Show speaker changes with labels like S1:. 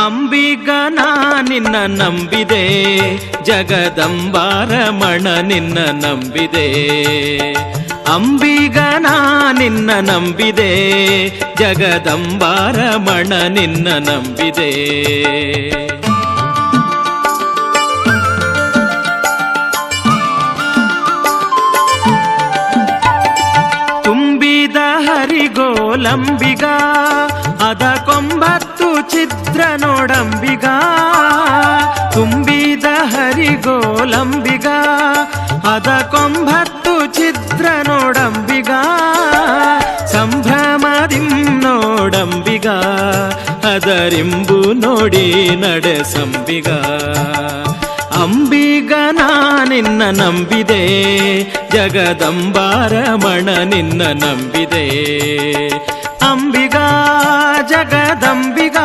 S1: ಅಂಬಿಗನ ನಿನ್ನ ನಂಬಿದೆ, ಜಗದಂಬಾರಮಣ ನಿನ್ನ ನಂಬಿದೆ. ಅಂಬಿಗನ ನಿನ್ನ ನಂಬಿದೆ, ಜಗದಂಬಾರಮಣ ನಿನ್ನ ನಂಬಿದೆ. ತುಂಬಿದ ಹರಿಗೋಲಂಬಿಗ, ಅದ ಕೊಂಬತ್ತು ಛಿದ್ರ ನೋಡಂಬಿಗ. ತುಂಬಿದ ಹರಿಗೋಲಂಬಿಗ, ಅದ ಕೊಂಬತ್ತು ಛಿದ್ರ ನೋಡಂಬಿಗ. ಸಂಭ್ರಮದಿಂ ನೋಡಂಬಿಗ, ಅದರಿಂಬು ನೋಡಿ ನಡೆಸಂಬಿಗ. ಅಂಬಿಗನ ನಿನ್ನ ನಂಬಿದೆ, ಜಗದಂಬಾರಮಣ ನಿನ್ನ ನಂಬಿದೆ. ಅಂಬಿಗ ಜಗದಂಬಿಗ